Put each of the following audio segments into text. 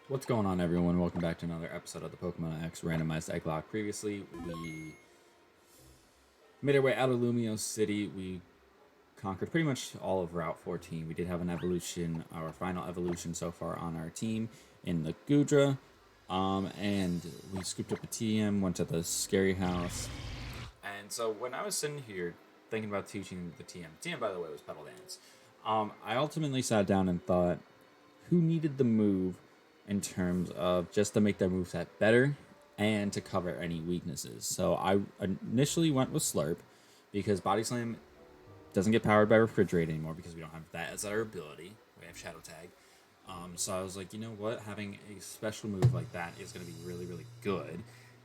What's going on, everyone? Welcome back to another episode of the Pokemon X Randomized Egglocke. Previously, we made our way out of Lumio City. We conquered pretty much all of Route 14. We did have an evolution, our final evolution so far on our team in the Gudra. And we scooped up a TM, went to the Scary House. And so when I was sitting here thinking about teaching the TM, by the way, was Pedal Dance. I ultimately sat down and thought, who needed the move in terms of just to make their moveset better and to cover any weaknesses. So I initially went with Slurp because Body Slam doesn't get powered by Refrigerate anymore because we don't have that as our ability. We have Shadow Tag. So I was like, you know what? Having a special move like that is going to be really, really good.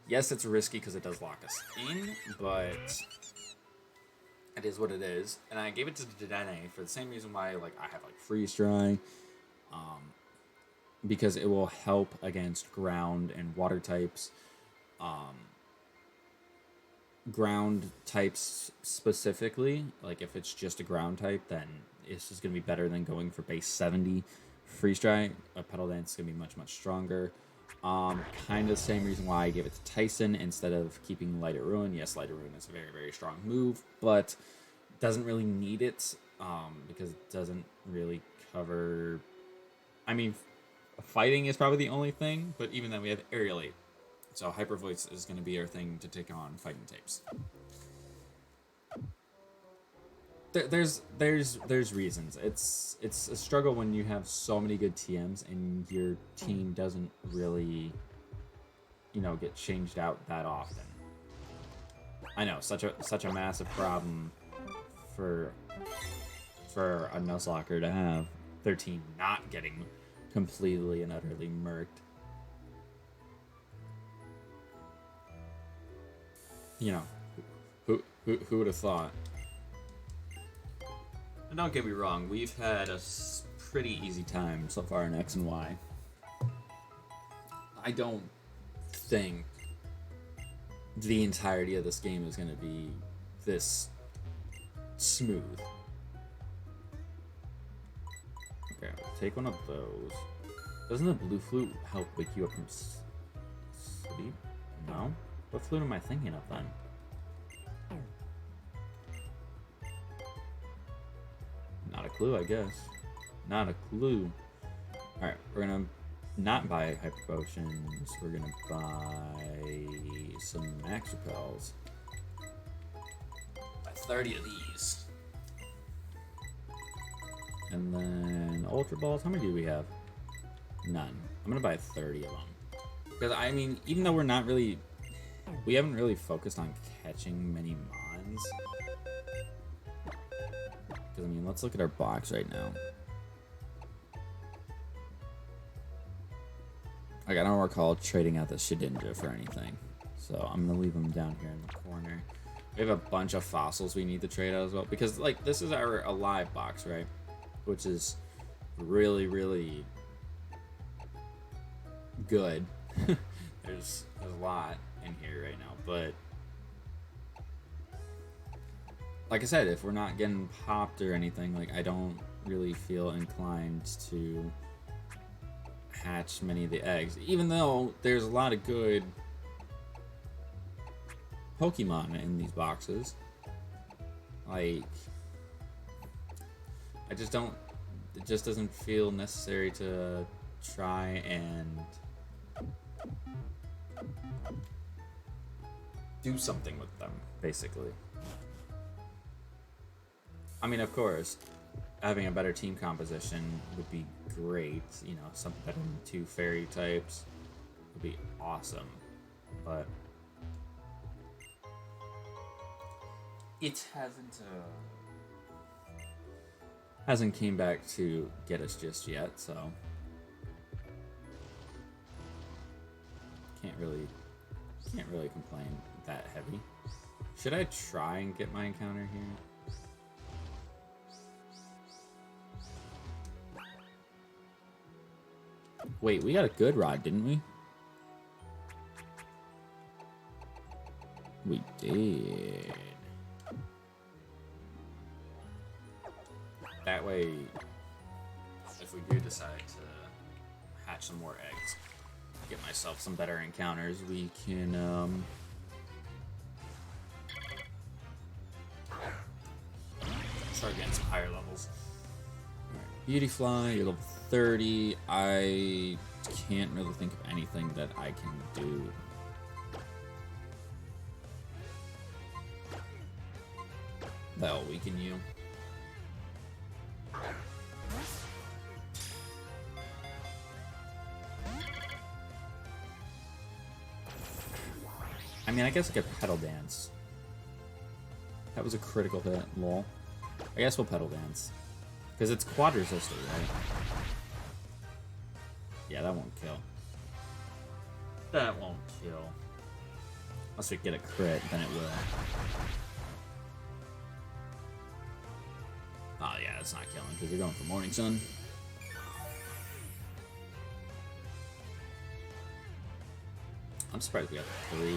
Yes, it's risky because it does lock us in, but it is what it is. And I gave it to Dedenne for the same reason why I have Freeze Dry. Because it will help against ground and water types. Ground types specifically, like if it's just a ground type, then this is going to be better than going for base 70. Freeze Dry, a Pedal Dance is going to be much, much stronger. Kind of the same reason why I gave it to Tyson instead of keeping Light at Ruin. Yes, Light at Ruin is a very, very strong move, but doesn't really need it because it doesn't really cover... I mean, fighting is probably the only thing, but even then we have Aerialate. So Hyper Voice is going to be our thing to take on fighting types. There's reasons. It's a struggle when you have so many good TMs and your team doesn't really, get changed out that often. I know, such a massive problem for a Nuzlocke to have their team not getting completely and utterly murked. Who would have thought? And don't get me wrong, we've had a pretty easy time so far in X and Y. I don't think the entirety of this game is going to be this smooth. Okay, I'll take one of those. Doesn't the blue flute help wake you up from sleep? No? What flute am I thinking of then? Not a clue, I guess. Not a clue. Alright, we're gonna not buy Hyper Potions. We're gonna buy some Max Repels. Buy 30 of these. And then Ultra Balls. How many do we have? None. I'm gonna buy 30 of them. Because, I mean, even though we haven't really focused on catching many Mons. Because, I mean, let's look at our box right now. I don't recall trading out the Shedinja for anything. So I'm gonna leave them down here in the corner. We have a bunch of fossils we need to trade out as well. Because, this is our alive box, right? Which is really, really good. There's a lot in here right now, but like I said, if we're not getting popped or anything, I don't really feel inclined to hatch many of the eggs, even though there's a lot of good Pokemon in these boxes. I just don't, it just doesn't feel necessary to try and do something with them, basically. I mean, of course, having a better team composition would be great. Something better than 2 fairy types would be awesome. But it hasn't came back to get us just yet, so can't really complain that heavy. Should I try and get my encounter here? Wait, we got a good rod, didn't we? We did. That way, if we do decide to hatch some more eggs. Get myself some better encounters. We can, start getting some higher levels. Beauty Fly, you're level 30. I can't really think of anything that I can do. That'll weaken you. I mean, I guess I could Petal Dance. That was a critical hit, lol. I guess we'll Petal Dance. Because it's quad resistor, right? Yeah, that won't kill. That won't kill. Unless we get a crit, then it will. Oh yeah, that's not killing because you're going for Morning Sun. I'm surprised we got 3.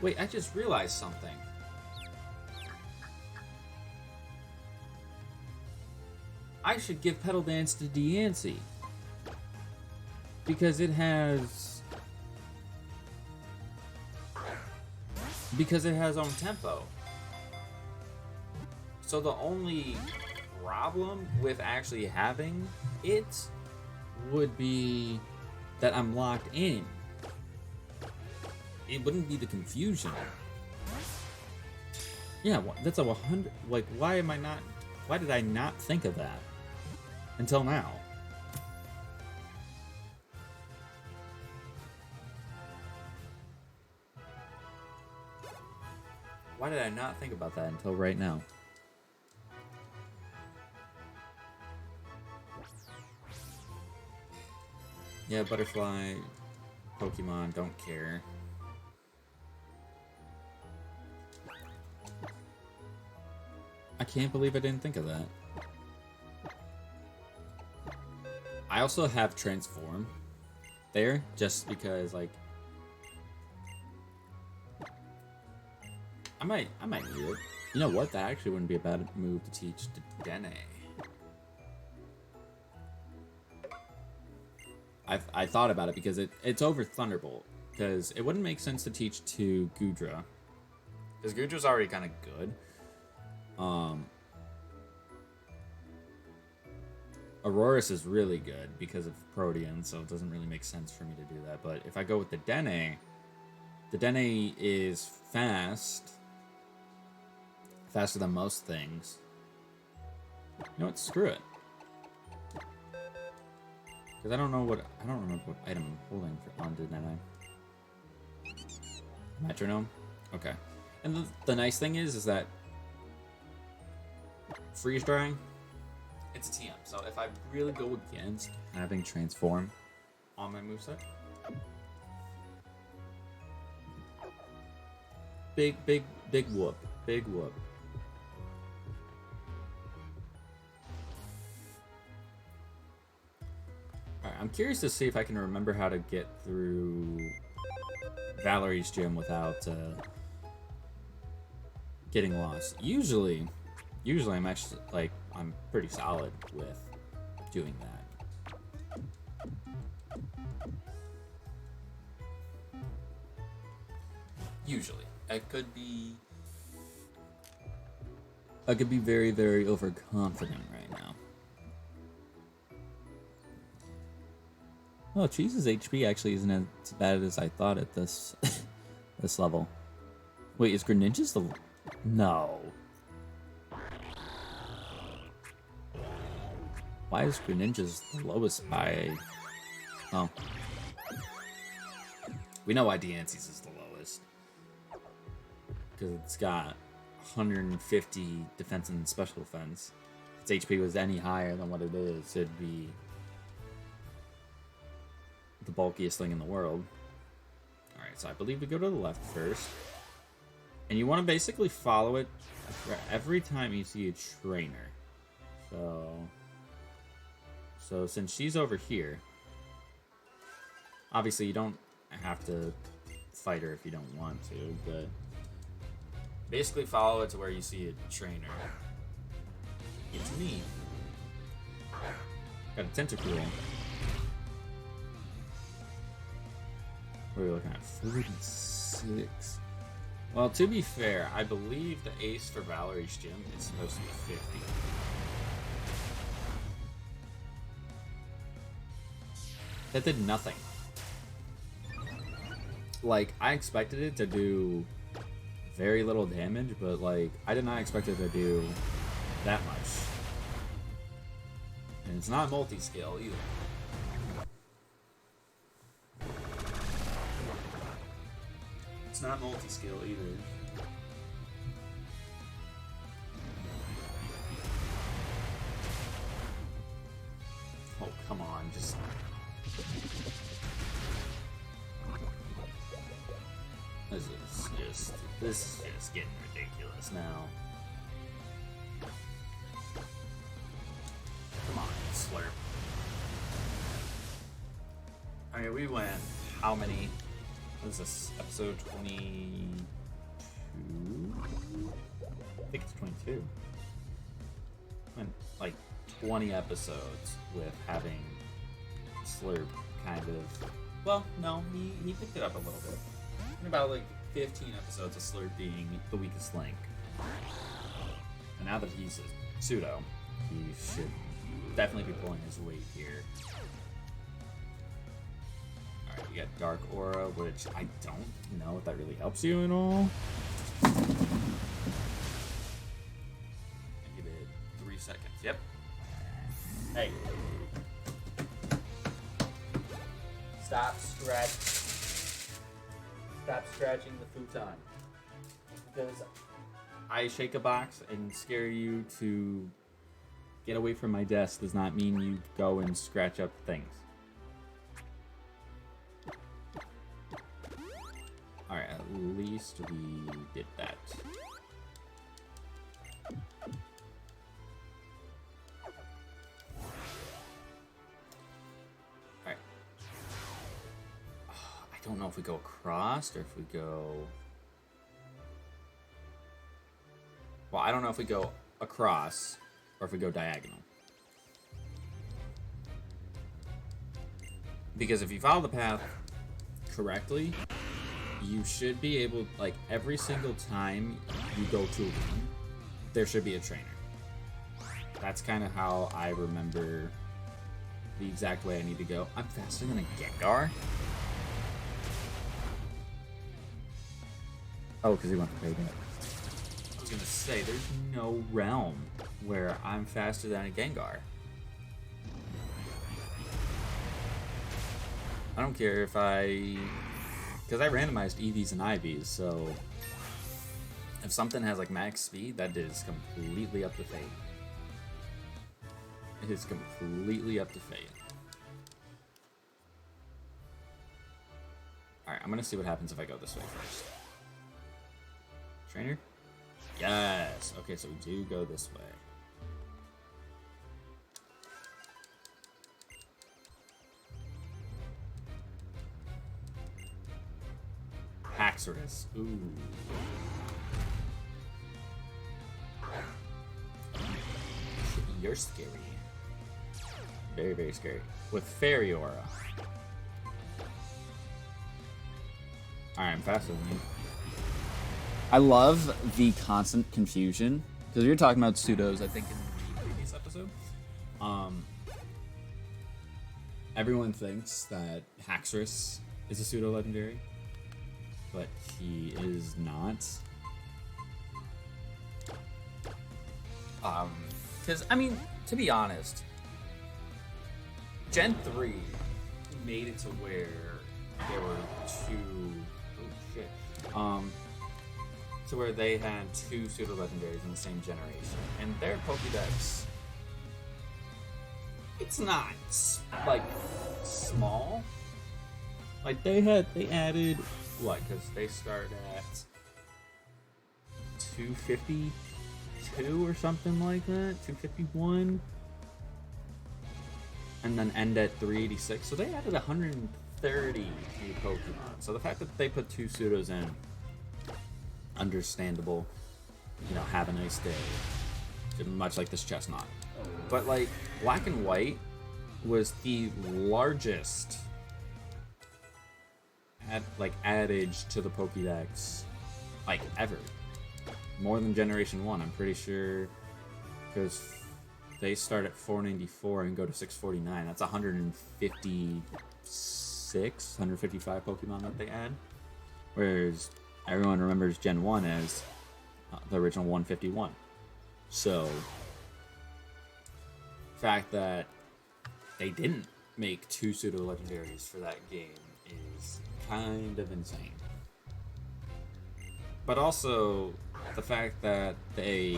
Wait, I just realized something. I should give Petal Dance to Diancie. Because it has... Because it has own tempo. So the only problem with actually having it would be that I'm locked in. It wouldn't be the confusion. Yeah, that's a 100. Like, why am I not? Why did I not think of that until now? Why did I not think about that until right now? Yeah, Butterfly, Pokemon, don't care. I can't believe I didn't think of that. I also have Transform there, just because, like, I might do it. You know what? That actually wouldn't be a bad move to teach to Dene. I thought about it because it's over Thunderbolt. Because it wouldn't make sense to teach to Goodra. Because Goodra's already kind of good. Aurorus is really good because of Protean, so it doesn't really make sense for me to do that. But if I go with the Dene is fast. Faster than most things. You know what? Screw it. Because I don't remember what item I'm holding for on Dene. Metronome? Okay. And the nice thing is that freeze drying, it's a TM. So if I really go against having Transform on my moveset, big whoop. Big whoop. Alright, I'm curious to see if I can remember how to get through Valerie's gym without getting lost. Usually I'm actually, like, I'm pretty solid with doing that. Usually. I could be very, very overconfident right now. Oh, Cheese's HP actually isn't as bad as I thought at this this level. Wait, is Greninja's the... No. Why is Greninja's the lowest by... Oh. We know why Diancie's is the lowest. Because it's got 150 defense and special defense. If its HP was any higher than what it is, it'd be the bulkiest thing in the world. Alright, so I believe we go to the left first. And you want to basically follow it every time you see a trainer. So since she's over here, obviously you don't have to fight her if you don't want to, but basically follow it to where you see a trainer. It's me. Got a Tentacool. What are we looking at? 46. Well, to be fair, I believe the ace for Valerie's gym is supposed to be 50. That did nothing. Like, I expected it to do very little damage, but, like, I did not expect it to do that much. And it's not multi-scale either. It's not multi-scale either. Oh, come on, just... This is just getting ridiculous now. Come on, slurp. I mean, we went how many? What is this? Episode 22? I think it's 22. Went like 20 episodes with having slurp kind of. Well, no, he picked it up a little bit. And about like 15 episodes of slurp being the weakest link. And now that he's a pseudo, he should definitely be pulling his weight here. Alright, you got Dark Aura, which I don't know if that really helps you at all. Give it 3 seconds. Yep. Hey. Stop scratching the futon. Because I shake a box and scare you to get away from my desk does not mean you go and scratch up things. Alright, at least we did that. Alright. I don't know if we go across or if we go... Well, I don't know if we go across or if we go diagonal. Because if you follow the path correctly, you should be able, like, every single time you go to a room, there should be a trainer. That's kind of how I remember the exact way I need to go. I'm faster than a Gengar? Oh, because he went to pay that. I was gonna say, there's no realm where I'm faster than a Gengar. I don't care if because I randomized EVs and IVs, so if something has like max speed, that is completely up to fate. It is completely up to fate. Alright, I'm gonna see what happens if I go this way first. Trainer? Yes! Okay, so we do go this way. Haxorus. Ooh. You're scary. Very, very scary. With Fairy Aura. Alright, I'm faster than you. I love the constant confusion. Because we were talking about pseudos, I think, in the previous episode. Everyone thinks that Haxorus is a pseudo legendary. But he is not. Because, I mean, to be honest, Gen 3 made it to where there were two... Oh, shit. To where they had two pseudo-legendaries in the same generation. And their Pokédex... It's not, like, small. Like, they added... What? Because they start at 252 or something like that? 251? And then end at 386. So they added 130 new Pokemon. So the fact that they put two pseudos in, understandable. You know, have a nice day. Much like this Chestnut. But, like, Black and White was the largest adage to the Pokédex, like, ever. More than Generation 1, I'm pretty sure, because they start at 494 and go to 649. That's 156, 155 Pokemon that they add. Whereas everyone remembers Gen 1 as the original 151. So, the fact that they didn't make 2 pseudo-legendaries for that game is kind of insane. But also, the fact that they,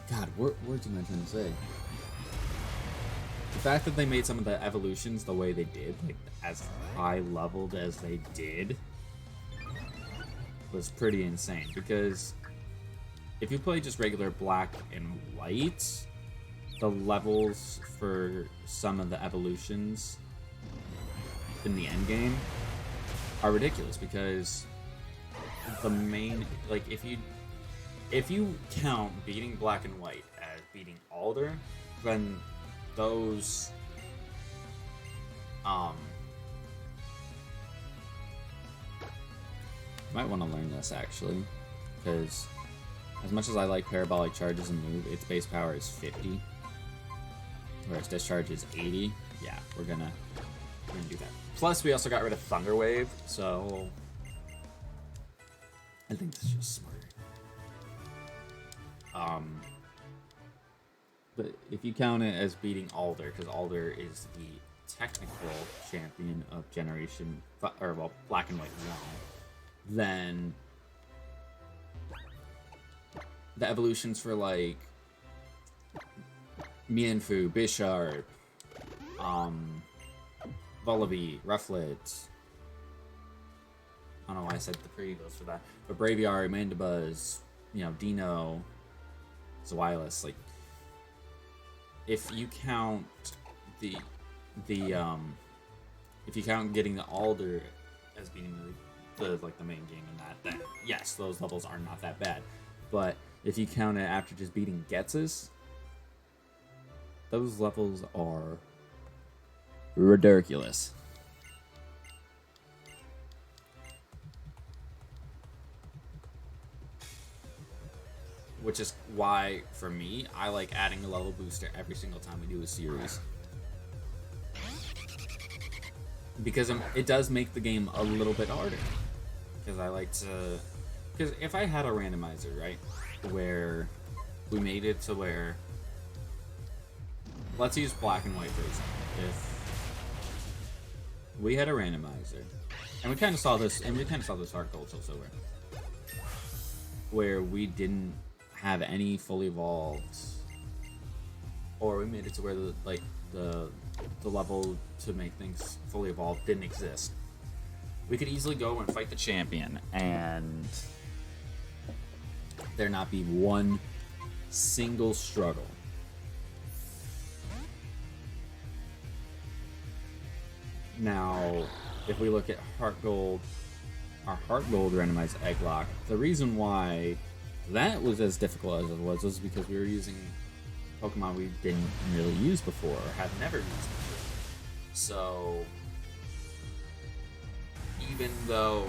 God, words am I trying to say? The fact that they made some of the evolutions the way they did, like, as high-leveled as they did, was pretty insane. Because if you play just regular black and white, the levels for some of the evolutions in the endgame are ridiculous, because the main, like, if you count beating black and white as beating Alder, then those might want to learn this actually, because as much as I like parabolic charges and move, its base power is 50, whereas discharge is 80. Yeah, we're gonna do that. Plus, we also got rid of Thunder Wave, so I think this is just smarter. But if you count it as beating Alder, because Alder is the technical champion of Generation, or well, Black and White now, then the evolutions for like Mienfoo, Bisharp, Vullaby, Rufflet, I don't know why I said the pre-goes for that, but Braviary, Mandibuzz, you know, Dino, Zweilous, like, if you count if you count getting the Alder as being the main game in that, then yes, those levels are not that bad. But if you count it after just beating Ghetsis, those levels are ridiculous. Which is why, for me, I like adding a level booster every single time we do a series. Because it does make the game a little bit harder. Because I like to... Because if I had a randomizer, right, where we made it to where... Let's use black and white, for example. If we had a randomizer, and we kind of saw this, Heart Gold Soul Silver, where we didn't have any fully evolved, or we made it to where the level to make things fully evolved didn't exist, we could easily go and fight the champion and there not be one single struggle. Now, if we look at Heart Gold, our Heart Gold randomized Egglocke, the reason why that was as difficult as it was because we were using Pokemon we didn't really use before, or had never used before. So, even though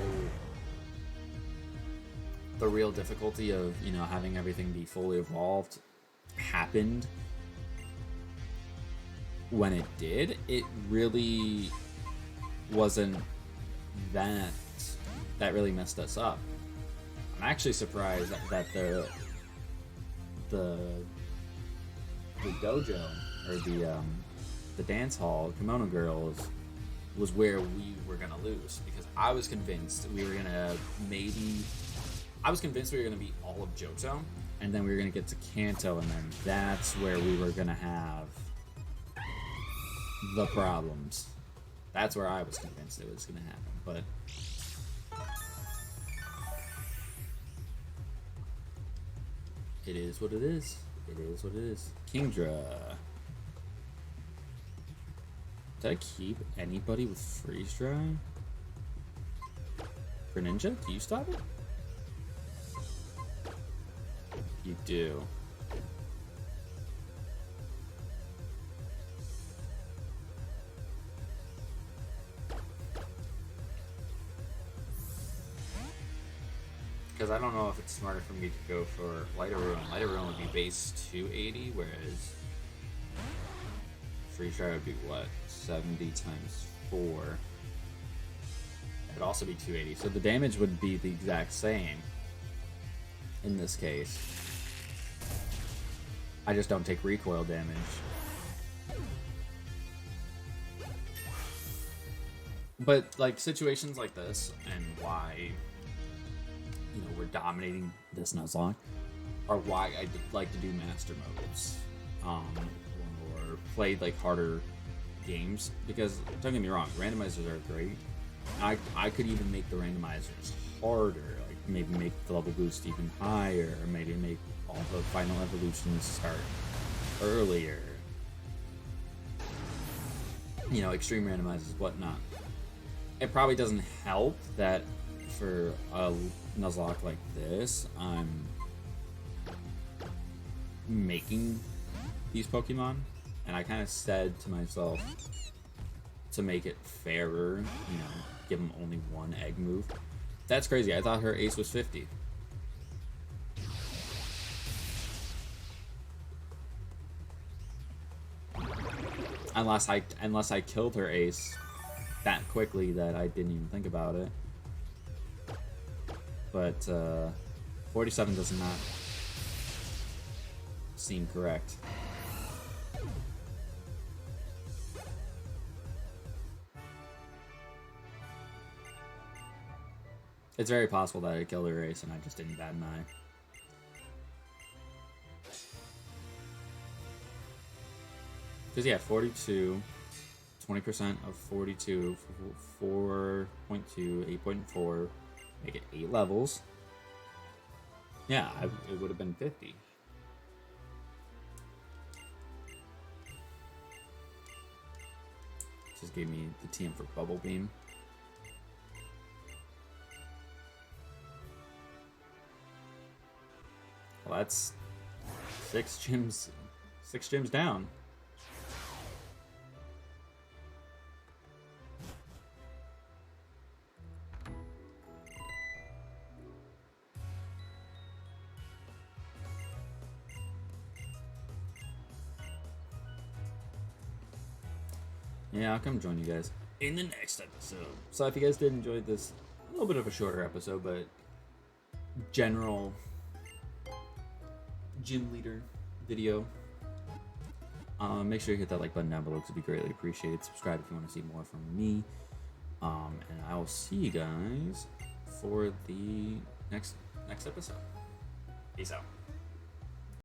the real difficulty of, you know, having everything be fully evolved happened when it did, it really wasn't that really messed us up. I'm actually surprised that the dojo, or the dance hall, Kimono Girls, was where we were gonna lose, because I was convinced we were gonna beat all of Johto, and then we were gonna get to Kanto, and then that's where we were gonna have the problems. That's where I was convinced it was gonna happen, but it is what it is. It is what it is. Kingdra. Did I keep anybody with freeze dry? Greninja, do you stop it? You do. Because I don't know if it's smarter for me to go for Lighter Ruin. Lighter Ruin would be base 280, whereas Free Stride would be what? 70 times 4. It would also be 280. So the damage would be the exact same in this case. I just don't take recoil damage. But like situations like this and why we're dominating this Nuzlocke are why I like to do master modes or play like harder games, because don't get me wrong, randomizers are great. I could even make the randomizers harder, like maybe make the level boost even higher, or maybe make all the final evolutions start earlier, extreme randomizers, whatnot. It probably doesn't help that for a Nuzlocke like this, I'm making these Pokemon, and I kind of said to myself to make it fairer, give them only one egg move. That's crazy. I thought her ace was 50. Unless I killed her ace that quickly that I didn't even think about it. But 47 does not seem correct. It's very possible that I killed her ace and I just didn't bat an eye. Because yeah, 42, 20% of 42, 4.2, 8.4, make it 8 levels. Yeah, it would have been 50. Just gave me the TM for Bubble Beam. Well, that's 6 gyms down. Yeah, I'll come join you guys in the next episode. So if you guys did enjoy this, a little bit of a shorter episode, but general gym leader video, make sure you hit that like button down below because it'd be greatly appreciated. Subscribe if you want to see more from me. And I will see you guys for the next episode. Peace out.